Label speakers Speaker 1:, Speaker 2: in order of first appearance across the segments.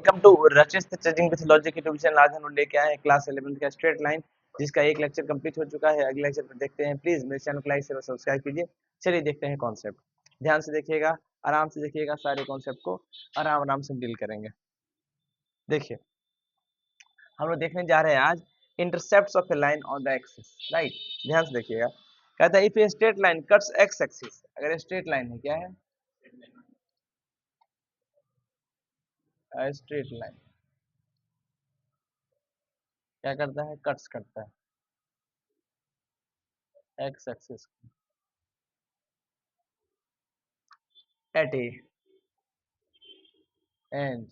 Speaker 1: Welcome to रचित judging with logic YouTube channel. आज हम लोग लेके आए हैं क्लास 11th का स्ट्रेट लाइन, जिसका एक लेक्चर कंप्लीट हो चुका है। अगले लेक्चर में देखते हैं। प्लीज मेरे चैनल को लाइक शेयर और सब्सक्राइब कीजिए। चलिए देखते हैं कॉन्सेप्ट। ध्यान से देखिएगा, आराम से देखिएगा, सारे कॉन्सेप्ट को आराम आराम से डील करेंगे। देखिए, हम लोग देखने जा रहे हैं आज intercepts of a line on the axis. Right, ध्यान से देखिएगा। कहता है if a straight line cuts x axis, अगर स्ट्रेट लाइन है, क्या है? स्ट्रेट लाइन क्या करता है? कट्स करता है x axis at A and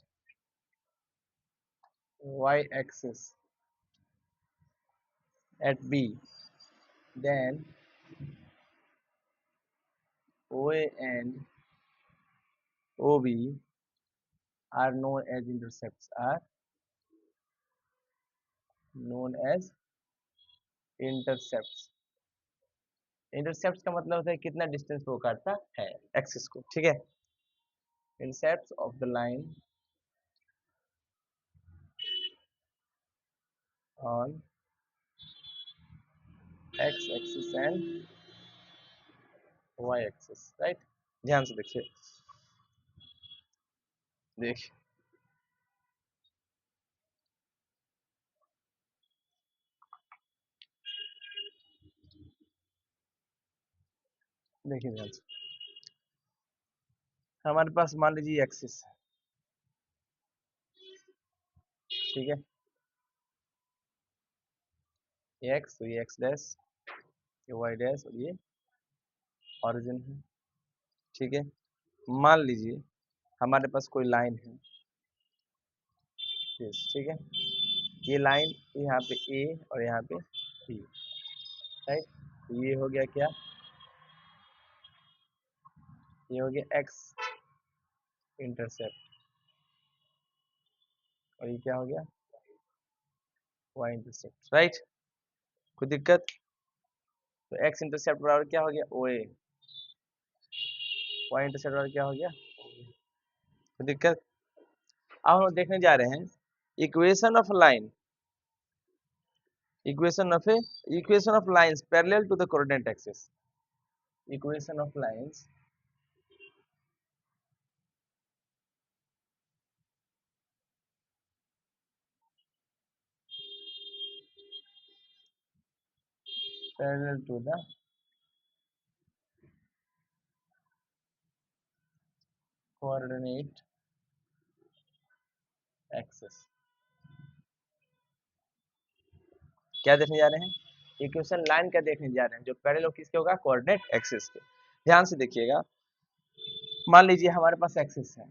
Speaker 1: y axis at B, then OA and OB are known as intercepts, are known as intercepts। Intercept का मतलब होता है कितना डिस्टेंस वो काटता है एक्सिस को। ठीक है, intercepts of the line on x axis and y axis. Right, ध्यान से देखिए। देखिए देखिए ध्यान से, हमारे पास मान लीजिए एक्सिस है। ठीक है, ये एक्स, तो ये एक्स डैश, ये वाई डैश और ये ऑरिजिन है। ठीक है, मान लीजिए हमारे पास कोई लाइन है। ठीक है, ये लाइन यहाँ पे ए और यहाँ पे बी। राइट, ये हो गया क्या? ये हो गया एक्स इंटरसेप्ट, और ये क्या हो गया? Y intercept. राइट, कोई दिक्कत? तो एक्स इंटरसेप्ट बराबर क्या हो गया? ओ ए। वाई इंटरसेप्ट बराबर क्या हो गया? कोई दिक्कत? अब हम लोग देखने जा रहे हैं equation of line, equation of lines parallel to the coordinate axis. Equation of lines parallel to the coordinate axis. क्या देखने जा रहे हैं? इक्वेशन लाइन का देखने जा रहे हैं, जो पैरेलल किसके होगा? कोऑर्डिनेट एक्सिस के। ध्यान से देखिएगा, मान लीजिए हमारे पास एक्सिस है।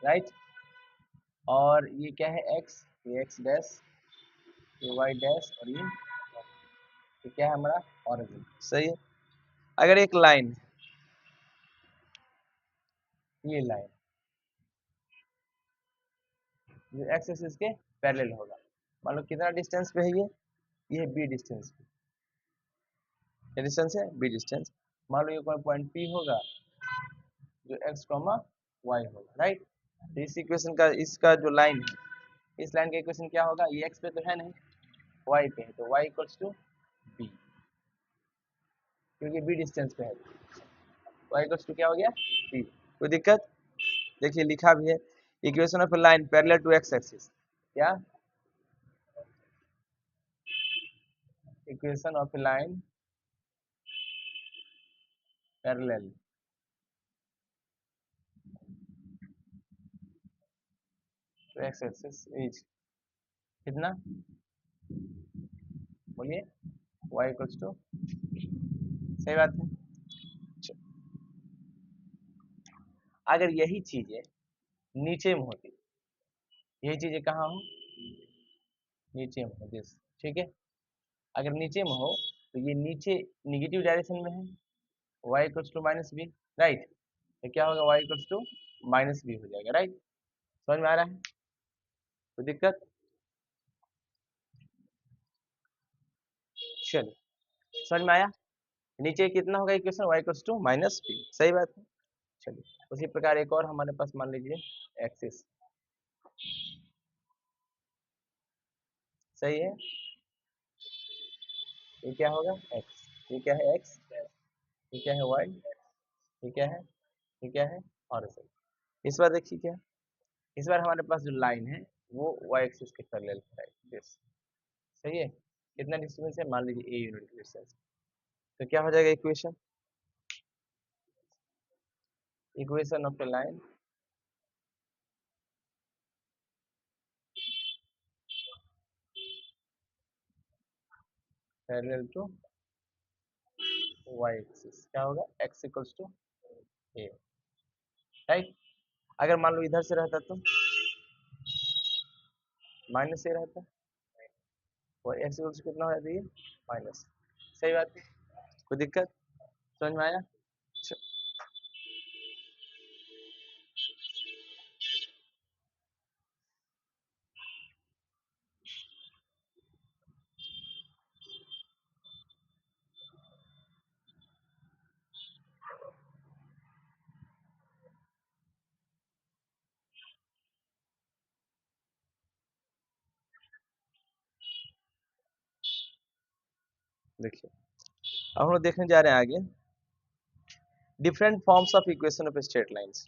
Speaker 1: राइट, और ये क्या है? एक्स, ये एक्स डैश, ये वाई डैश और ये क्या है? हमारा ऑरिजिन। सही है। अगर एक लाइन, ये लाइन जो एक्स एक्सिस के पैरेलल होगा, मान लो कितना डिस्टेंस पे है ये है बी डिस्टेंस पे। क्या डिस्टेंस है? B distance. मान लो ये कोई पॉइंट पी होगा जो एक्स कॉमा वाई होगा। राइट, तो इस इक्वेशन का, इसका जो लाइन है, इस लाइन का इक्वेशन क्या होगा? ये एक्स पे तो है नहीं, वाई पे है, तो वाई इक्वल्स टू बी, क्योंकि बी डिस्टेंस पे है। वाई इक्वल्स टू क्या हो गया? बी। कोई दिक्कत? देखिए लिखा भी है, equation of line parallel to x axis. क्या? Equation of line parallel to x axis is कितना? बोलिए, वाई इक्वल्स टू। सही बात है। अगर यही चीजें नीचे में होती, यही चीजें कहाँ हो? नीचे में हो दिस। ठीक है, अगर नीचे में हो तो ये नीचे निगेटिव डायरेक्शन में है, y equals to minus b. Right, तो क्या होगा? y equals to minus b हो जाएगा। राइट, समझ में आ रहा है? कोई दिक्कत? चलिए, समझ में आया? नीचे कितना होगा equation y equals to minus b, सही बात है। चलिए उसी प्रकार एक और हमारे पास मान लीजिए एक्सिस, सही है। ये क्या होगा x, ये क्या है x, ये क्या है y, ये क्या है, ये क्या है हॉरिजॉन्टल। इस बार देखिए क्या, इस बार हमारे पास जो लाइन है वो y एक्सिस के पैरेलल है, दिस, सही है। कितना डिस्टेंस है, मान लीजिए a यूनिट डिस्टेंस। तो क्या हो जाएगा equation, equation of a line parallel to y axis, क्या होगा x equals to a, right. अगर मान लो इधर से रहता तो माइनस a रहता, और x इक्वल्स कितना हो जाता है माइनस, सही बात है। कोई दिक्कत समझ में आया। देखिए अब हम लोग देखने जा रहे हैं आगे different forms of equation of straight lines.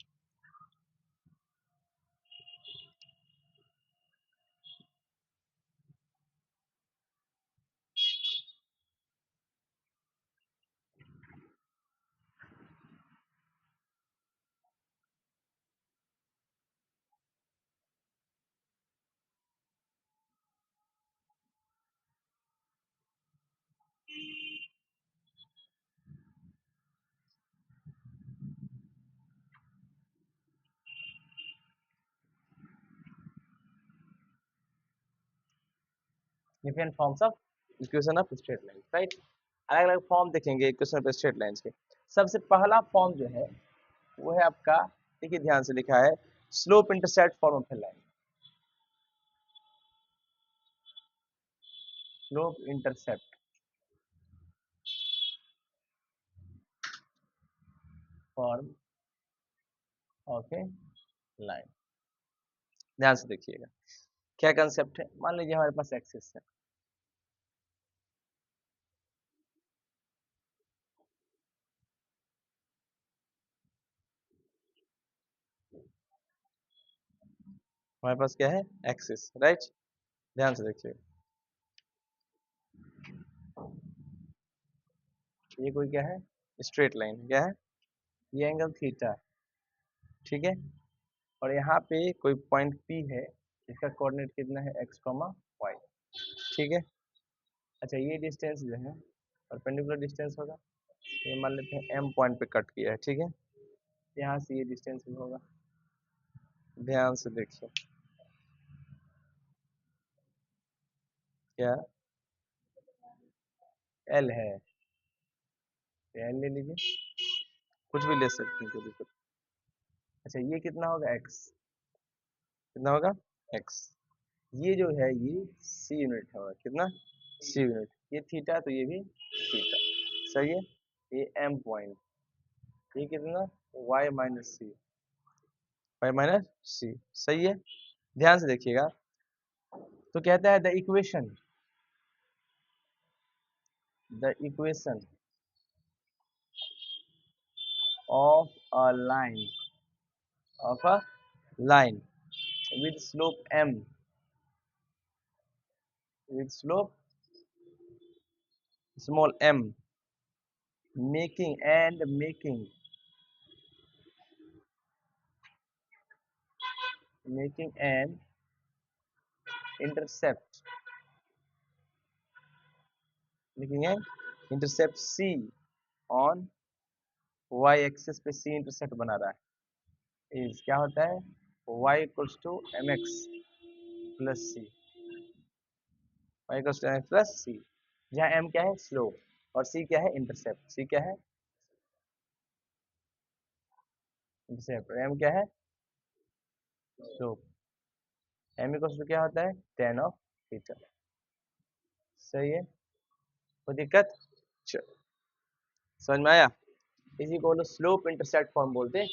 Speaker 1: Different forms of equation of straight line, right. अलग अलग फॉर्म देखेंगे इक्वेशन ऑफ स्ट्रेट लाइंस के। सबसे पहला फॉर्म जो है वो है आपका, देखिए ध्यान से लिखा है slope intercept form of a line, slope intercept form of a line. ध्यान से देखिएगा क्या कंसेप्ट है, मान लीजिए हमारे पास एक्सिस है, हमारे पास क्या है एक्सिस, राइट। ध्यान से देखिए ये कोई क्या है स्ट्रेट लाइन, क्या है ये एंगल थीटा, ठीक है। और यहाँ पे कोई पॉइंट P है, इसका कोऑर्डिनेट कितना है x, y, ठीक है। अच्छा ये डिस्टेंस जो है परपेंडिकुलर डिस्टेंस होगा, ये मान लेते हैं M पॉइंट पे कट किया है, ठीक है। यहाँ से ये डिस्टेंस भी होगा, ध्यान से देखिए क्या L है, L ले लीजिए, कुछ भी ले सकते हैं कोई दिक्कत। अच्छा ये कितना होगा x, कितना होगा x, ये जो है ये C यूनिट होगा, कितना C यूनिट, ये थीटा तो ये भी थीटा, सही है। ये M पॉइंट, ये कितना y माइनस सी, y माइनस सी, सही है। ध्यान से देखिएगा तो कहता है the equation of a line, of a line with slope m, with slope small m, making an intercept, making an intercept c on y axis पे c इंटरसेप्ट बना रहा है, इज क्या होता है y equals to mx plus C, y equals to mx plus C, जहाँ m क्या है स्लोप और c क्या है इंटरसेप्ट, c क्या है इंटरसेप्ट, m क्या है स्लोप, m इक्वल्स टू क्या होता है tan ऑफ थीटा, सही है। कोई दिक्कत, चलो समझ में आया? इसी को स्लोप इंटरसेप्ट फॉर्म बोलते हैं।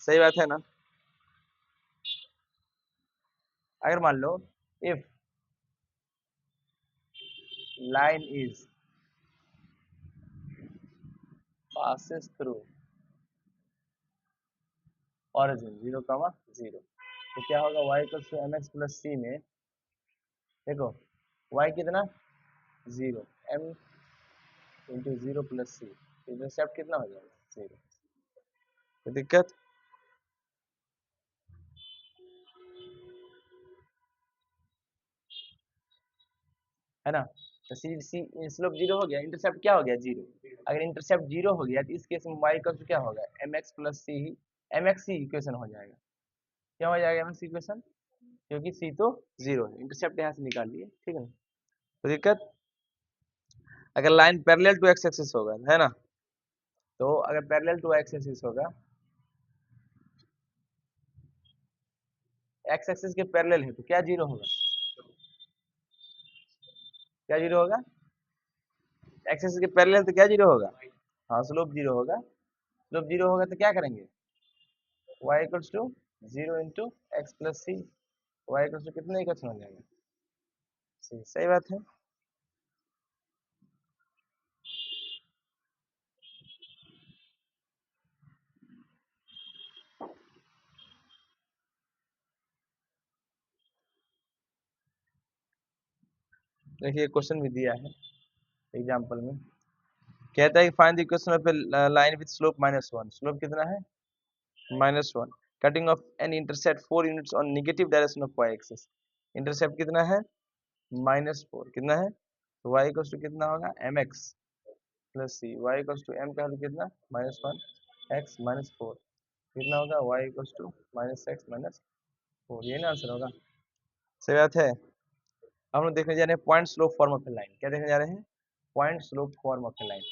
Speaker 1: सही बात है ना? अगर मान लो if line is passes through origin 0, 0, तो क्या होगा y equals to M x plus C में देखो y कितना 0 m into 0 plus C, intercept कितना हो जाएगा 0। कोई दिक्कत है ना? तो सी सी स्लोप 0 हो गया, इंटरसेप्ट क्या हो गया 0। अगर इंटरसेप्ट 0 हो गया तो इस केस में y इक्वल्स टू क्या होगा एम एक्स प्लस सी ही एम एक्स सी इक्वेशन हो जाएगा। क्या हो जाएगा एम एक्स इक्वेशन, क्योंकि सी तो 0 है, इंटरसेप्ट यहाँ से निकाल लिए, ठीक है ना? कोई दिक्कत? अगर line parallel to x axis होगा है ना, तो अगर पैरेलल टू एक्स एक्सिस होगा, एक्स एक्सिस के पैरेलल है तो क्या 0 होगा, क्या 0 होगा, एक्स एक्सिस के पैरेलल तो क्या 0 होगा, हाँ स्लोप 0 होगा। स्लोप 0 होगा तो क्या करेंगे y equals to 0 into x plus C, y equals to कितने इक्वेशन हो जाएगा सी। सही बात है। देखिए क्वेश्चन भी दिया है एग्जाम्पल में, कहता है कि find the equation of a line with slope -1, slope कितना है -1, cutting off an intercept 4 units on negative direction of y axis, intercept कितना है -4, कितना है तो y इक्वल्स टू कितना होगा m x plus c, y equals to m का वैल्यू कितना -1 एक्स -4, कितना होगा y इक्वल्स टू -x -4, ये ना आंसर होगा। सही बात है। अब हम लोग देखने जा रहे हैं point slope form of a line, क्या देखने जा रहे हैं point slope form of a line.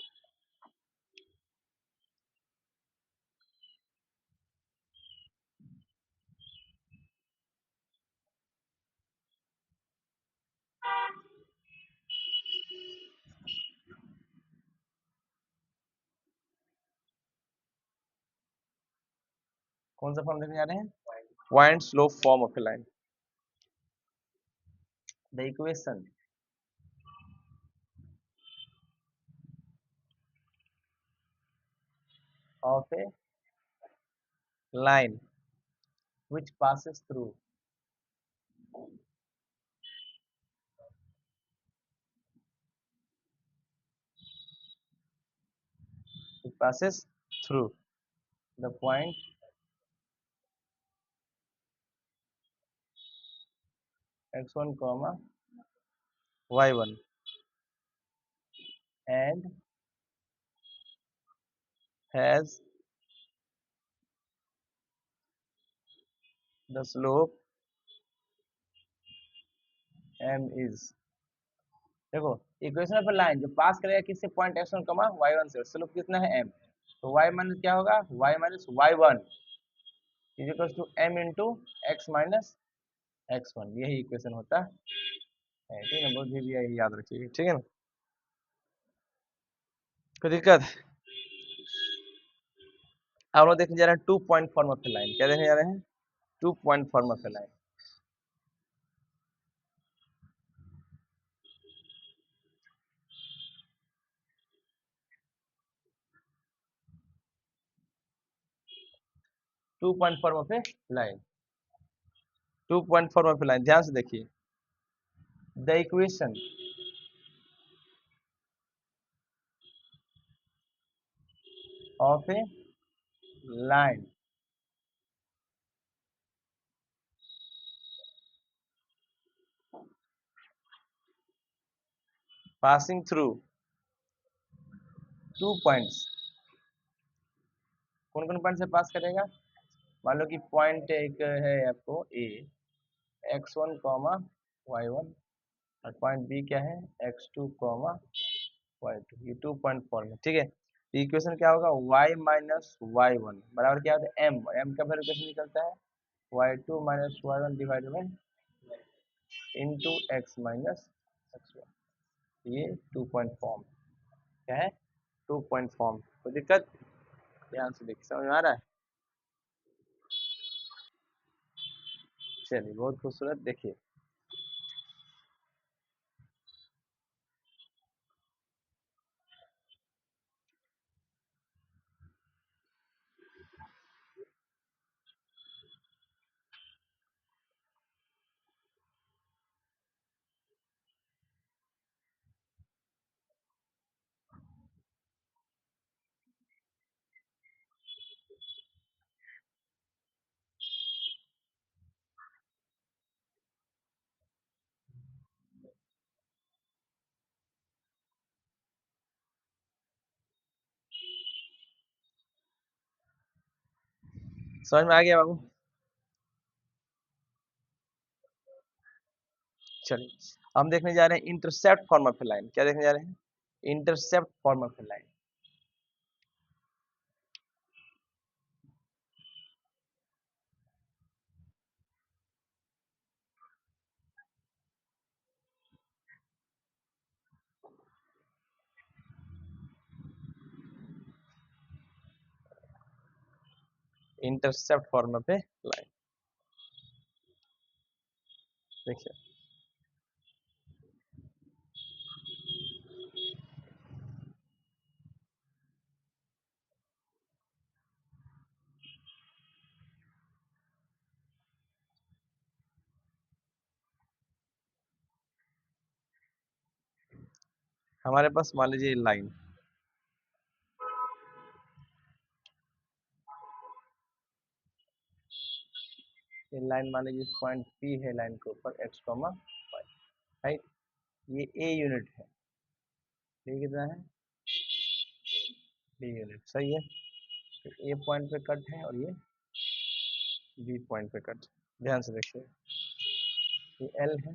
Speaker 1: कौन सा फॉर्म देखने जा रहे हैं point slope form of a line. The equation of a line which passes through it passes through the point x1 comma y1 and has the slope m is, देखो equation of line जो पास करेगा किससे point x1 कमा y1 से, slope कितना है m, तो y minus क्या होगा y minus y1 is equal to m into x minus x1, यही इक्वेशन होता है, ठीक है ना, बहुत भी यही याद रखिए, ठीक है ना, कोई दिक्कत। अब लोग देखने जा रहे हैं 2 पॉइंट फॉर्म ऑफ लाइन, क्या देखने जा रहे हैं 2 point form of line. 2 point form of a line, 2 point form of a line, ध्यान से देखिए the equation of a line passing through 2 points, कौन कौन पॉइंट से पास करेगा, मान लो कि पॉइंट एक है आपको ए x1 कॉमा y1 और पॉइंट बी क्या है x2 कॉमा y2, ये 2 पॉइंट फॉर्म है, ठीक है। इक्वेशन क्या होगा y माइनस y1 बराबर क्या होता है m, m का वैल्यू कैसे निकलता है y2 minus y1 divided by into x minus x1, ये 2 पॉइंट फॉर्म क्या है टू पॉइंट फॉर्म, कोई दिक्कत? ध्यान से देखिए, समझ में आ रहा है? चलिए बहुत खूबसूरत, देखिए समझ में आ गया बाबू? चलिए हम देखने जा रहे हैं intercept form of a line. क्या देखने जा रहे हैं? Intercept form of a line. Intercept form of a line, देखिए हमारे पास मान लीजिए लाइन, ये लाइन मान लीजिए पॉइंट पी है, लाइन के ऊपर एक्स कॉमा वाई, राइट? ये ए यूनिट है, ये कितना है? बी यूनिट, सही है। तो ए पॉइंट पे कट है और ये बी पॉइंट पे कट। ध्यान से देखिए, ये एल है,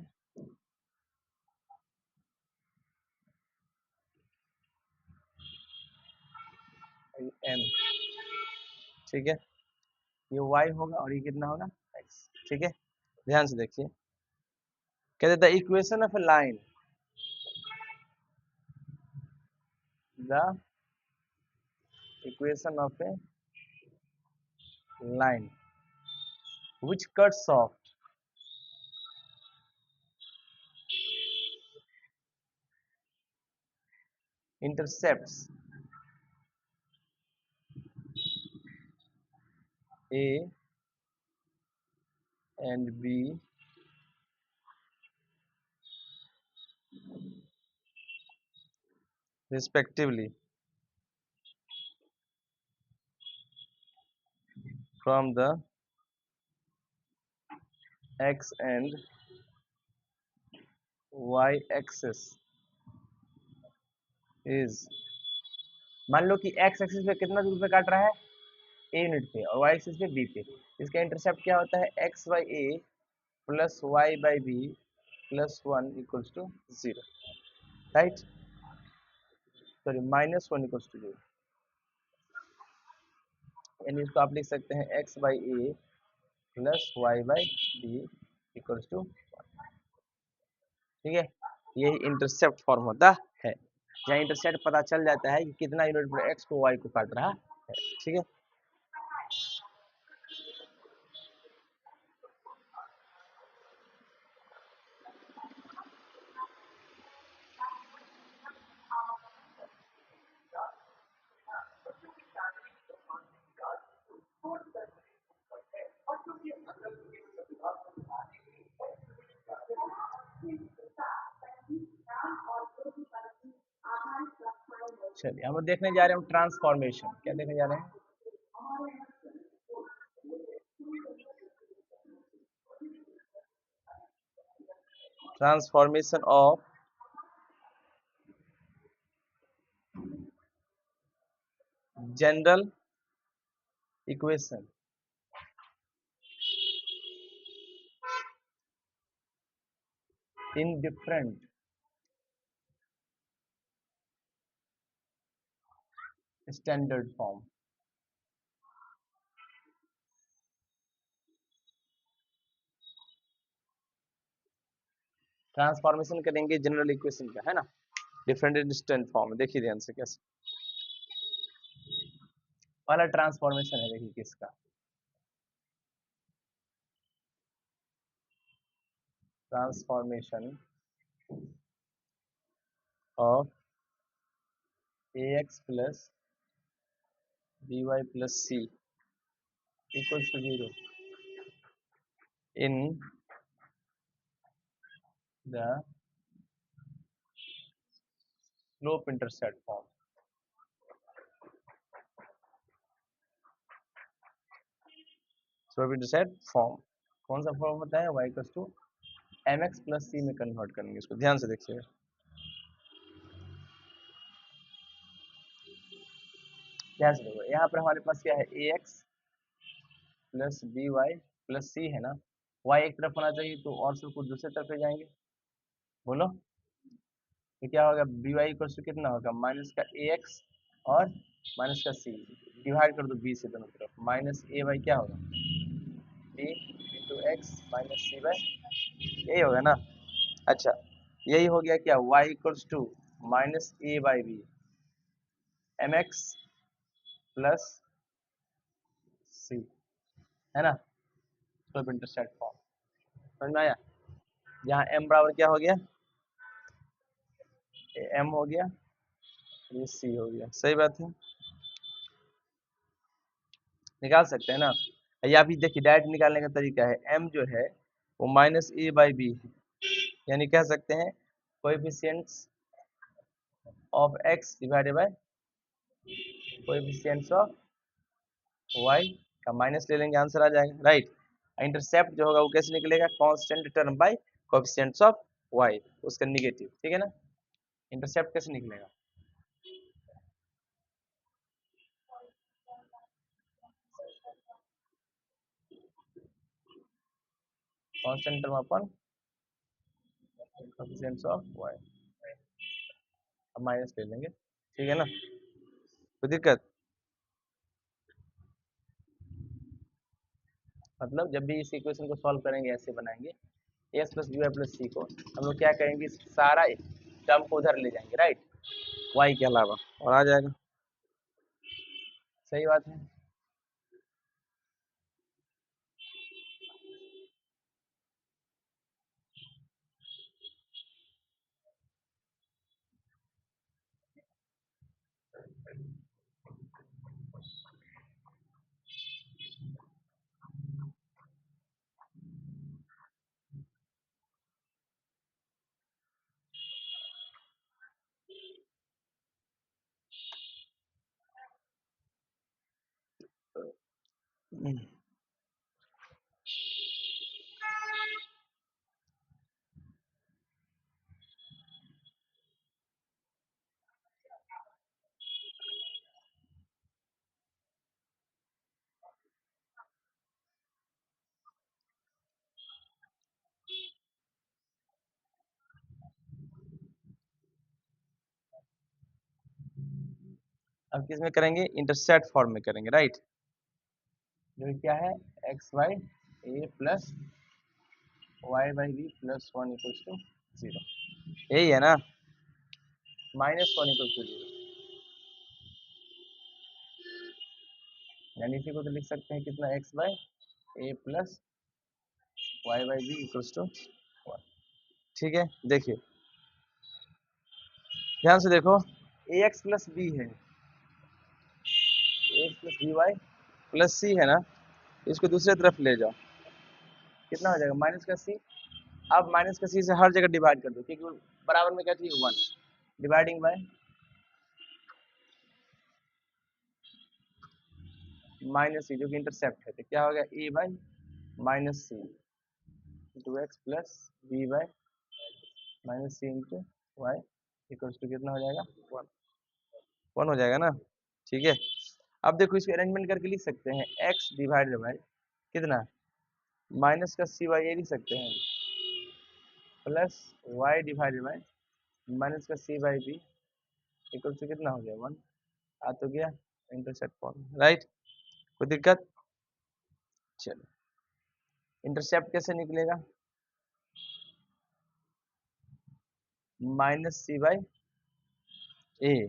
Speaker 1: ये एम, ठीक है? ये वाई होगा और ये कितना होगा? एक्स, ठीक है? ध्यान से देखिए, कहते the equation of a line, the equation of a line which cuts off intercepts A and B respectively from the x and y axis is, मान लो कि x एक्सिस पे कितना दूर पे काट रहा है? a यूनिट पे, और y एक्सिस पे b पे। इसका इंटरसेप्ट क्या होता है? x by a plus y by b plus one equals to zero, right? Sorry, minus one equals to zero, यानी इसको आप लिख सकते हैं x by a plus y by b equals to, ठीक है? यही इंटरसेप्ट फॉर्म होता है, जहाँ इंटरसेप्ट पता चल जाता है कि कितना यूनिट पर एक्स को वाई को काट रहा है, ठीक है? चलिए हम देखने जा रहे हैं ट्रांसफॉर्मेशन। क्या देखने जा रहे हैं? Transformation of general equation in different standard form. Transformation करेंगे जनरल इक्वेशन का, है ना, डिफरेंट स्टैंडर्ड फॉर्म। देखिए ध्यान से कैसे, पहला ट्रांसफॉर्मेशन है, देखिए किसका, transformation of ax plus by plus c equals to 0 in the slope intercept form. Slope intercept form कौन सा फॉर्म होता है, y equals to mx plus c में कन्वर्ट करेंगे इसको, ध्यान से देखिए। ध्यान से देखो, यहाँ पर हमारे पास क्या है, ax plus by plus c है ना, y एक तरफ होना चाहिए तो और सब कुछ दूसरे तरफ ले जाएंगे, बोलो तो क्या होगा, बी वाई इक्वल टू कितना होगा, माइनस का ए एक्स और माइनस का सी, डिवाइड कर दो बी से दोनों तरफ, माइनस ए वाई क्या होगा, B into X minus C Y, यही होगा ना। अच्छा, यही हो गया क्या, Y equals to minus A by B M x plus C, है ना, सब इंटरसेप्ट फॉर्म, समझ में आया। यहाँ एम बराबर क्या हो गया, एम हो गया, ये सी हो गया, सही बात है, निकाल सकते हैं ना। या भी देखिए डायरेक्ट निकालने का तरीका है, m जो है वो माइनस ए बाई बी है, यानी कह सकते हैं coefficients of x divided by coefficients of y का माइनस ले लेंगे, आंसर आ जाएगा, राइट। इंटरसेप्ट जो होगा वो कैसे निकलेगा, constant term by coefficients of y, उसका निगेटिव, ठीक है ना। इंटरसेप्ट कैसे निकलेगा, constant term upon coefficients of y, अब माइनस ले लेंगे, ठीक है ना, कोई दिक्कत, मतलब जब भी इस इक्वेशन को सॉल्व करेंगे ऐसे बनाएंगे, S plus B Y plus C को हम लोग क्या करेंगे, सारा टर्म को उधर ले जाएंगे, राइट, वाई के अलावा, और आ जाएगा, सही बात है। अब किस में करेंगे, इंटरसेप्ट फॉर्म में करेंगे, राइट, जो क्या है x y a plus y by b plus one equals to zero, यही है ना, minus one equals to zero, यानी इसी को तो लिख सकते हैं कितना, x by a plus y by b equals to one, ठीक है। देखिए ध्यान से देखो, ए एक्स प्लस बी है, A X plus B Y plus C है ना, इसको दूसरे तरफ ले जाओ, कितना हो जाएगा, माइनस का सी, अब माइनस का सी से हर जगह डिवाइड कर दो, क्योंकि बराबर में क्या चाहिए, one, dividing by minus C जो कि इंटरसेप्ट है, तो क्या हो गया, A by minus C into x plus B by minus C into Y equals to कितना हो जाएगा, वन, वन हो जाएगा ना, ठीक है। अब देखो इसको अरेंजमेंट करके लिख सकते हैं, एक्स डिवाइडेड बाई कितना, माइनस का सी वाई ये लिख सकते हैं, plus y divided by minus का c by b equal to कितना हो गया, वन, आ तो गया इंटरसेप्ट फॉर्म, राइट, कोई दिक्कत। चलो इंटरसेप्ट कैसे निकलेगा, minus c by a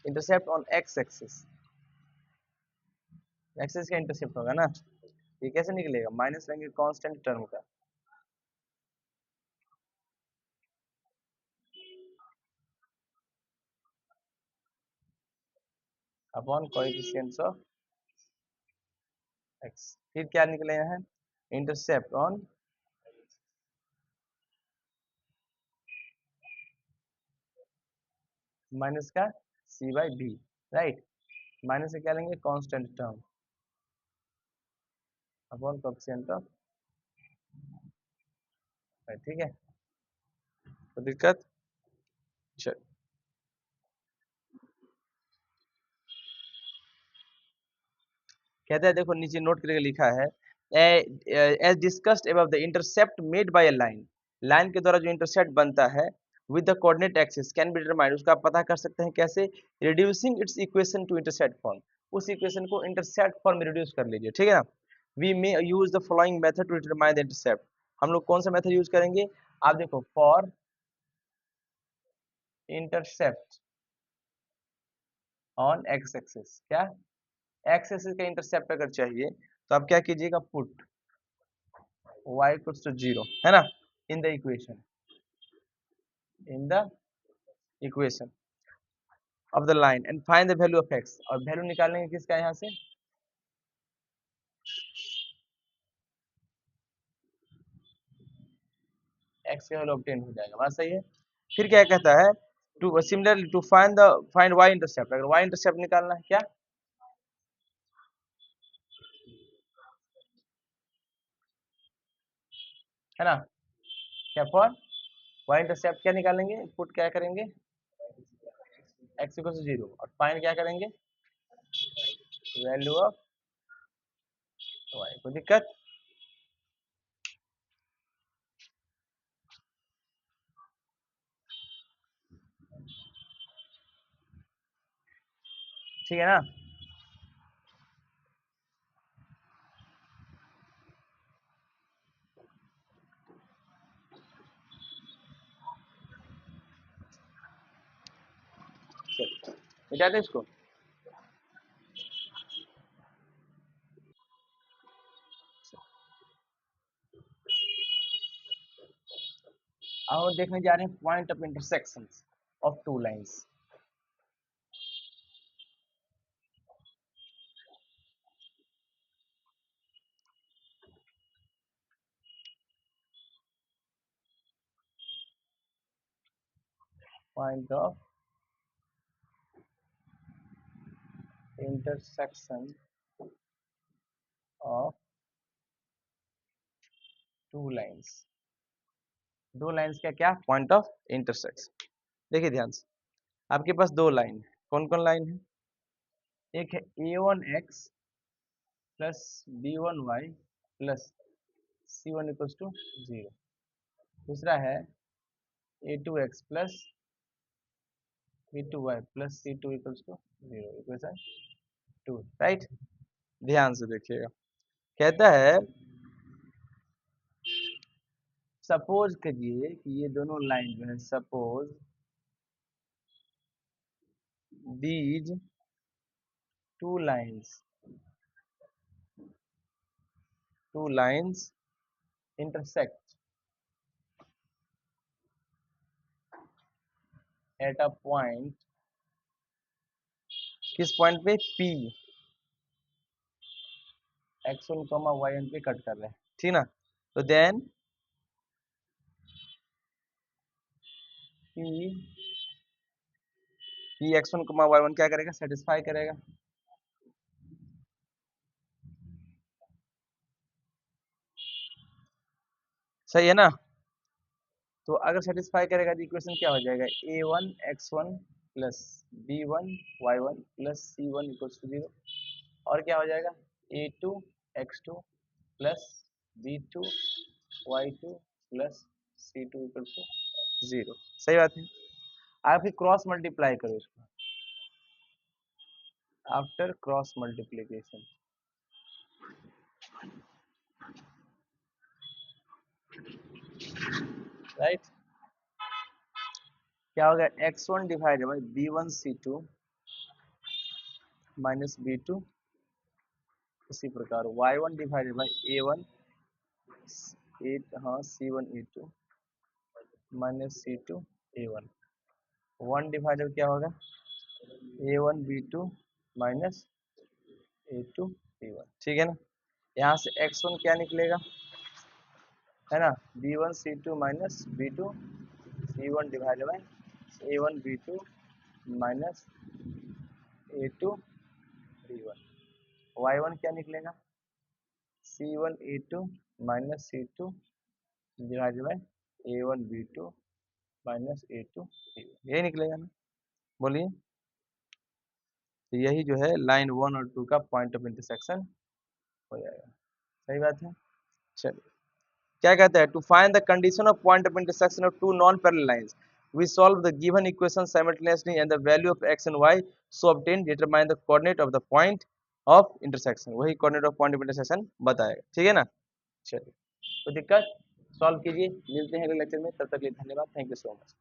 Speaker 1: intercept on x axis, axis का इंटरसेप्ट होगा ना, ये कैसे निकलेगा, माइनस लेंगे कांस्टेंट टर्म का अपॉन कोएफिशिएंट्स ऑफ एक्स, फिर क्या निकलेगा है, इंटरसेप्ट ऑन माइनस का c by b, right, minus से क्या लेंगे constant term upon coefficient of, ठीक है, तो दिक्कत, चल कहते हैं, देखो नीचे नोट करके लिखा है, as discussed above the intercept made by a line, line के द्वारा जो इंटरसेप्ट बनता है with the coordinate axis can be determined, उसका आप पता कर सकते हैं कैसे, reducing its equation to intercept form, उस इक्वेशन को इंटरसेप्ट फॉर्म में रिड्यूस कर लीजिए, ठीक है ना, we may use the following method to determine the intercept, हम लोग कौन सा मेथड यूज करेंगे, आप देखो for intercept on x axis, क्या एक्स एक्सिस का इंटरसेप्ट अगर चाहिए तो आप क्या कीजिएगा, पुट y equals to 0 है ना, in the equation, in the equation of the line and find the value of x, और वैल्यू निकालेंगे किसका, यहाँ से x का वैल्यू ऑब्टेन हो जाएगा, बात सही है, फिर क्या कहता है, to similarly to find y intercept, अगर y इंटरसेप्ट निकालना है क्या, है ना, क्या फॉर y इंटरसेप्ट क्या निकालेंगे, पुट क्या करेंगे x इक्वल टू 0 और फाइंड क्या करेंगे वैल्यू ऑफ y, कोई दिक्कत, ठीक है ना, मिटा दे इसको, और देखने जा रहे हैं point of intersection of two lines, point of intersection of two lines, दो लाइंस का क्या पॉइंट ऑफ इंटरसेक्शन, देखिए ध्यान से, आपके पास दो लाइन है, कौन कौन लाइन है, एक है a1x plus b1y plus c1 equals to 0, दूसरा है a2x plus b2y plus c2 equals to 0, equation 2, right, ध्यान से देखिएगा, कहता है सपोज करिए कि ये दोनों लाइन जो है, suppose these two lines intersect at a point, किस पॉइंट पे P, x1 y1 पे कट कर रहे हैं, ठीक ना, तो देन P x1 y1 क्या करेगा, सेटिस्फाई करेगा, सही है ना, तो अगर सेटिस्फाई करेगा तो इक्वेशन क्या हो जाएगा, a1 x1 plus b1 y1 plus c1 equals to 0, और क्या हो जाएगा a2 x2 plus b2 y2 plus c2 equals to 0, सही बात है, आप फिर क्रॉस मल्टीप्लाई करो इसको, आफ्टर क्रॉस मल्टीप्लीकेशन, राइट, क्या होगा x1 divided by b1 c2 minus B2, इसी प्रकार y1 डिवाइडेड बाई A1 हाँ C1 A2 minus C2 A1, 1 divided क्या होगा A1 B2 minus A2 B1, ठीक है ना। यहाँ से x1 क्या निकलेगा, है ना, B1 C2 minus B2 C1 divided by A1 B2 minus A2 B1, y1 क्या निकलेगा C1 A2 minus C2 divided by A1 B2 minus A2 B1, यही निकलेगा ना, बोलिए। तो यही जो है लाइन 1 और 2 का पॉइंट ऑफ इंटरसेक्शन हो जाएगा, सही बात है। चलिए क्या कहता है, to find the condition of point of intersection of two non parallel lines we solve the given equation simultaneously and the value of x and y so obtain determine the coordinate of the point of intersection, वही coordinate of point of intersection बताएगा, ठीक है ना। चलिए, तो दिक्कत solve कीजिए, मिलते हैं अगले लेक्चर में, तब तक के लिए धन्यवाद, थैंक यू सो मच।